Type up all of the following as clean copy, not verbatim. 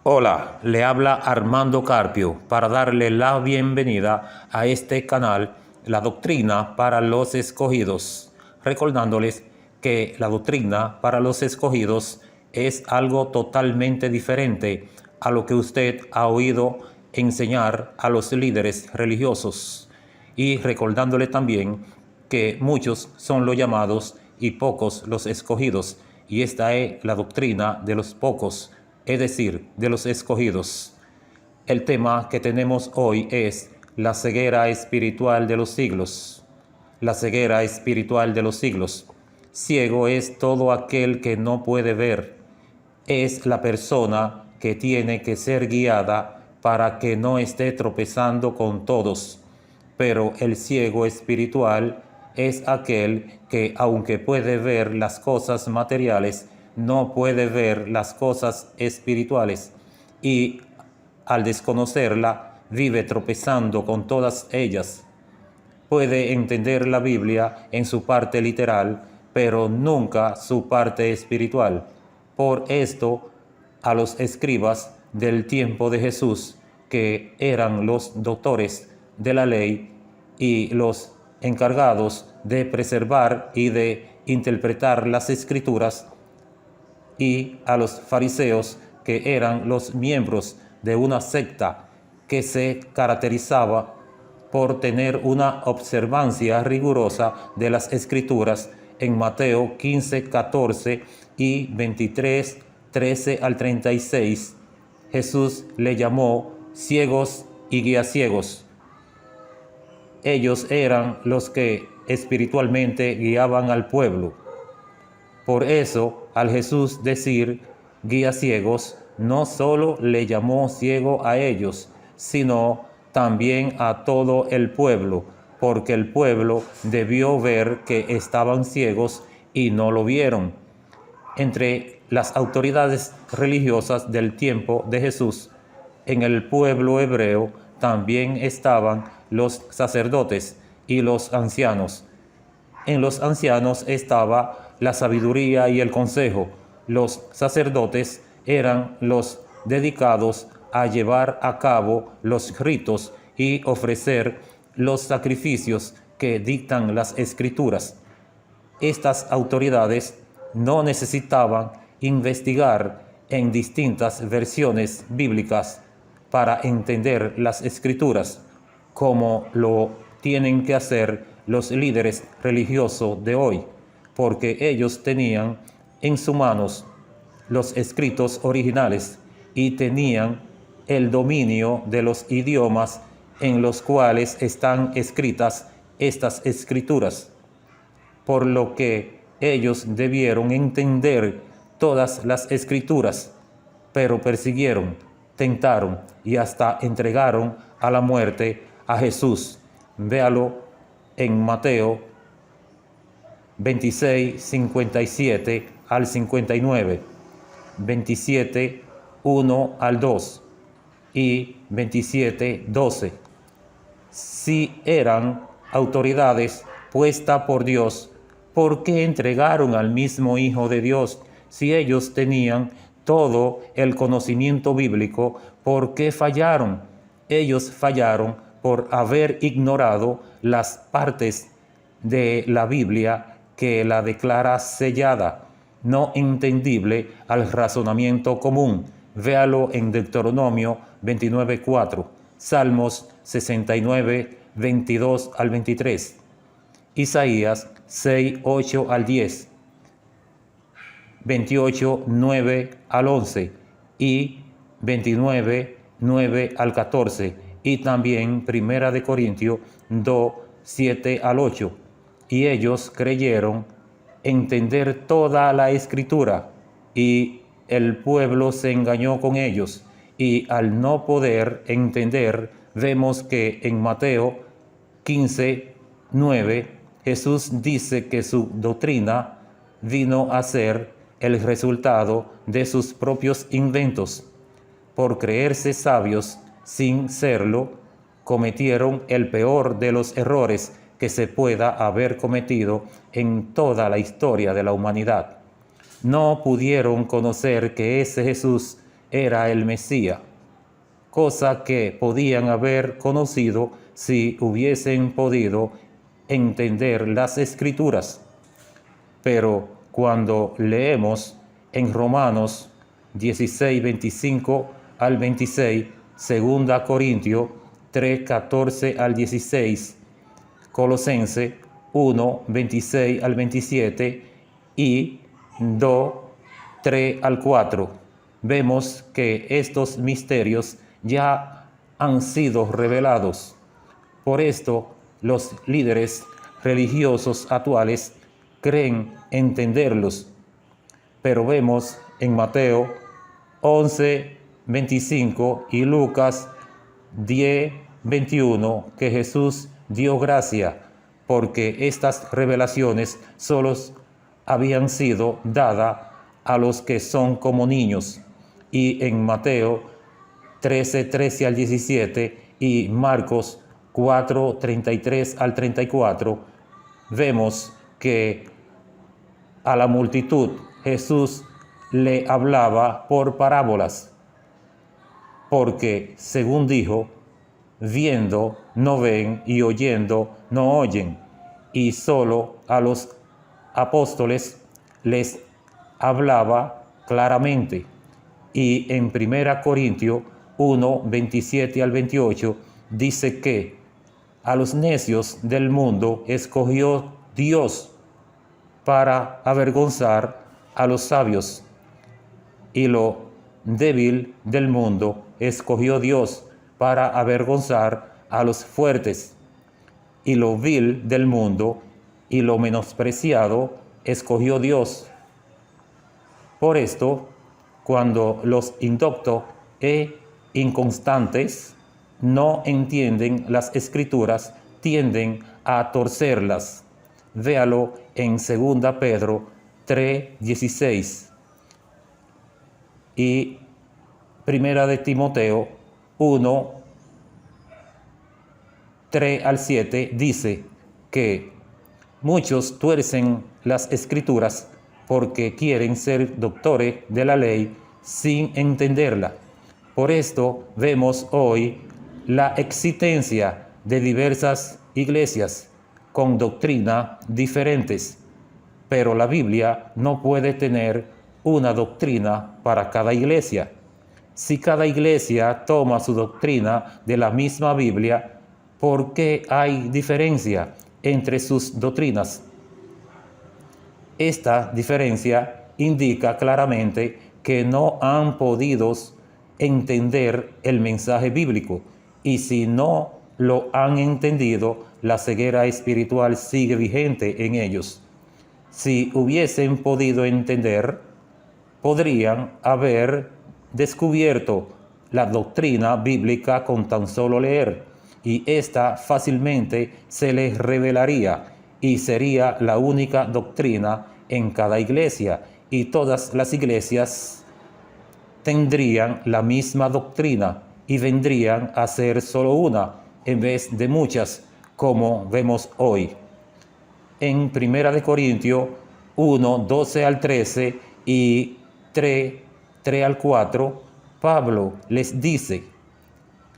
Hola, le habla Armando Carpio para darle la bienvenida a este canal, La Doctrina para los Escogidos, recordándoles que la doctrina para los escogidos es algo totalmente diferente a lo que usted ha oído enseñar a los líderes religiosos, y recordándole también que muchos son los llamados y pocos los escogidos, y esta es la doctrina de los pocos, es decir, de los escogidos. El tema que tenemos hoy es la ceguera espiritual de los siglos. La ceguera espiritual de los siglos. Ciego es todo aquel que no puede ver. Es la persona que tiene que ser guiada para que no esté tropezando con todos. Pero el ciego espiritual es aquel que, aunque puede ver las cosas materiales, no puede ver las cosas espirituales, y al desconocerla vive tropezando con todas ellas. Puede entender la Biblia en su parte literal, pero nunca su parte espiritual. Por esto, a los escribas del tiempo de Jesús, que eran los doctores de la ley y los encargados de preservar y de interpretar las escrituras, y a los fariseos, que eran los miembros de una secta que se caracterizaba por tener una observancia rigurosa de las escrituras, en Mateo 15, 14 y 23, 13 al 36, Jesús le llamó ciegos y guías ciegos. Ellos eran los que espiritualmente guiaban al pueblo. Por eso, al Jesús decir guías ciegos, no solo le llamó ciego a ellos, sino también a todo el pueblo, porque el pueblo debió ver que estaban ciegos y no lo vieron. Entre las autoridades religiosas del tiempo de Jesús, en el pueblo hebreo también estaban los sacerdotes y los ancianos. En los ancianos estaba la sabiduría y el consejo. Los sacerdotes eran los dedicados a llevar a cabo los ritos y ofrecer los sacrificios que dictan las escrituras. Estas autoridades no necesitaban investigar en distintas versiones bíblicas para entender las escrituras, como lo tienen que hacer los líderes religiosos de hoy, porque ellos tenían en sus manos los escritos originales y tenían el dominio de los idiomas en los cuales están escritas estas escrituras, por lo que ellos debieron entender todas las escrituras, pero persiguieron, tentaron y hasta entregaron a la muerte a Jesús. Véalo en Mateo 26, 57 al 59, 27, 1 al 2 y 27, 12. Si eran autoridades puestas por Dios, ¿por qué entregaron al mismo Hijo de Dios? Si ellos tenían todo el conocimiento bíblico, ¿por qué fallaron? Ellos fallaron por haber ignorado las partes de la Biblia que la declara sellada, no entendible al razonamiento común. Véalo en Deuteronomio 29:4, Salmos 69, 22 al 23, Isaías 6, 8 al 10, 28, 9 al 11 y 29, 9 al 14, y también Primera de Corintios 2, 7 al 8. Y ellos creyeron entender toda la escritura, y el pueblo se engañó con ellos, y al no poder entender, vemos que en Mateo 15, 9, Jesús dice que su doctrina vino a ser el resultado de sus propios inventos. Por creerse sabios sin serlo, cometieron el peor de los errores que se pueda haber cometido en toda la historia de la humanidad. No pudieron conocer que ese Jesús era el Mesías, cosa que podían haber conocido si hubiesen podido entender las Escrituras. Pero cuando leemos en Romanos 16, 25 al 26, 2 Corintios 3, 14 al 16, Colosenses 1, 26 al 27 y 2, 3 al 4, vemos que estos misterios ya han sido revelados. Por esto, los líderes religiosos actuales creen entenderlos, pero vemos en Mateo 11, 25 y Lucas 10, 21 que Jesús dio gracia porque estas revelaciones solo habían sido dadas a los que son como niños. Y en Mateo 13, 13 al 17 y Marcos 4, 33 al 34, vemos que a la multitud Jesús le hablaba por parábolas, porque, según dijo, viendo no ven y oyendo no oyen, y solo a los apóstoles les hablaba claramente. Y en 1 Corintios 1, 27 al 28 dice que a los necios del mundo escogió Dios para avergonzar a los sabios, y lo débil del mundo escogió Dios para avergonzar a los fuertes, y lo vil del mundo y lo menospreciado escogió Dios. Por esto, cuando los indoctos e inconstantes no entienden las Escrituras, tienden a torcerlas. Véalo en 2 Pedro 3, 16 y 1 de Timoteo 1, 3 al 7 dice que muchos tuercen las Escrituras porque quieren ser doctores de la ley sin entenderla. Por esto vemos hoy la existencia de diversas iglesias con doctrinas diferentes, pero la Biblia no puede tener una doctrina para cada iglesia. Si cada iglesia toma su doctrina de la misma Biblia, ¿por qué hay diferencia entre sus doctrinas? Esta diferencia indica claramente que no han podido entender el mensaje bíblico, y si no lo han entendido, la ceguera espiritual sigue vigente en ellos. Si hubiesen podido entender, podrían haber descubierto la doctrina bíblica con tan solo leer, y esta fácilmente se les revelaría y sería la única doctrina en cada iglesia, y todas las iglesias tendrían la misma doctrina y vendrían a ser solo una en vez de muchas, como vemos hoy. En 1 Corintios 1, 12 al 13 y 3, 3 al 4, Pablo les dice: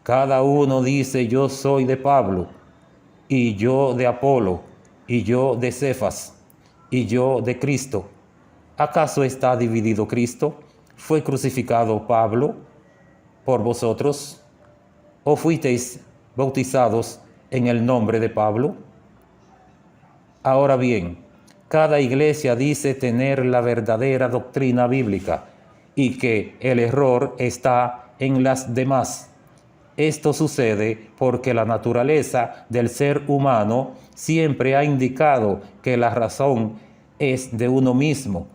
cada uno dice, yo soy de Pablo, y yo de Apolo, y yo de Cefas, y yo de Cristo. ¿Acaso está dividido Cristo? ¿Fue crucificado Pablo por vosotros? ¿O fuisteis bautizados en el nombre de Pablo? Ahora bien, cada iglesia dice tener la verdadera doctrina bíblica y que el error está en las demás. Esto sucede porque la naturaleza del ser humano siempre ha indicado que la razón es de uno mismo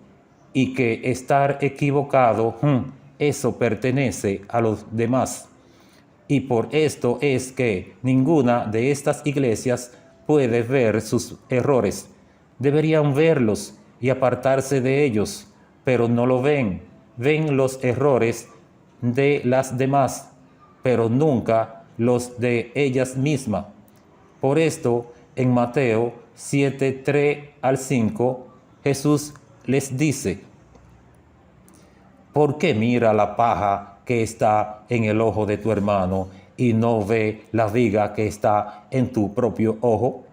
y que estar equivocado, eso pertenece a los demás. Y por esto es que ninguna de estas iglesias puede ver sus errores. Deberían verlos y apartarse de ellos, pero no lo ven. Ven los errores de las demás, pero nunca los de ellas mismas. Por esto, en Mateo 7, 3 al 5, Jesús les dice: ¿Por qué mira la paja que está en el ojo de tu hermano y no ve la viga que está en tu propio ojo?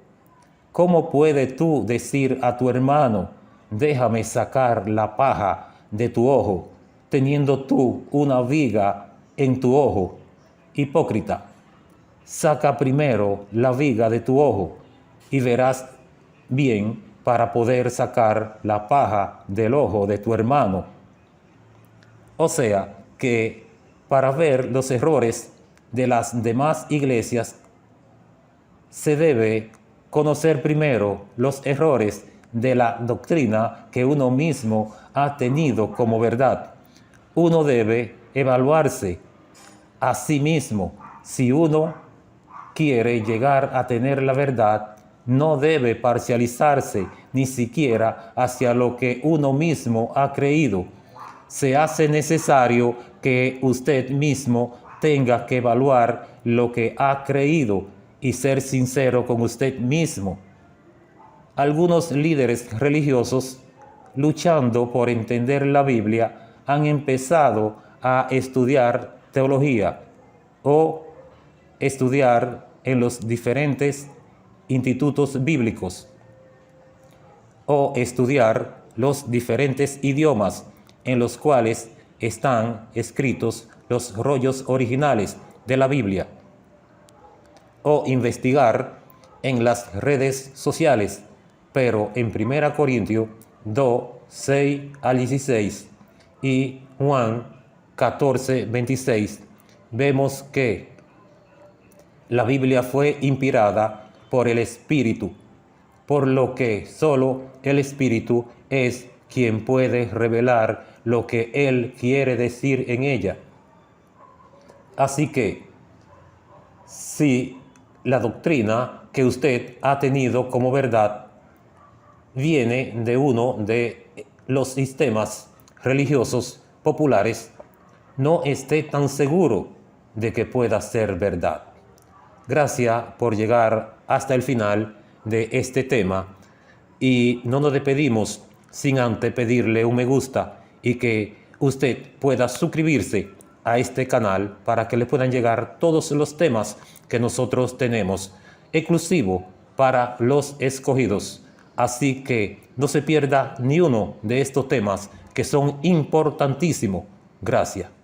¿Cómo puedes tú decir a tu hermano, déjame sacar la paja de tu ojo, teniendo tú una viga en tu ojo? Hipócrita, saca primero la viga de tu ojo y verás bien para poder sacar la paja del ojo de tu hermano. O sea que para ver los errores de las demás iglesias se debe conocer primero los errores de la doctrina que uno mismo ha tenido como verdad. Uno debe evaluarse a sí mismo. Si uno quiere llegar a tener la verdad, no debe parcializarse ni siquiera hacia lo que uno mismo ha creído. Se hace necesario que usted mismo tenga que evaluar lo que ha creído y ser sincero con usted mismo. Algunos líderes religiosos, luchando por entender la Biblia, han empezado a estudiar teología o estudiar en los diferentes institutos bíblicos o estudiar los diferentes idiomas en los cuales están escritos los rollos originales de la Biblia, o investigar en las redes sociales, pero en 1 Corintios 2, 6 al 16 y Juan 14, 26, vemos que la Biblia fue inspirada por el Espíritu, por lo que solo el Espíritu es quien puede revelar lo que Él quiere decir en ella. Así que, si la doctrina que usted ha tenido como verdad viene de uno de los sistemas religiosos populares, no esté tan seguro de que pueda ser verdad. Gracias por llegar hasta el final de este tema y no nos despedimos sin antes pedirle un me gusta y que usted pueda suscribirse a este canal para que le puedan llegar todos los temas que nosotros tenemos exclusivo para los escogidos. Así que no se pierda ni uno de estos temas que son importantísimos. Gracias.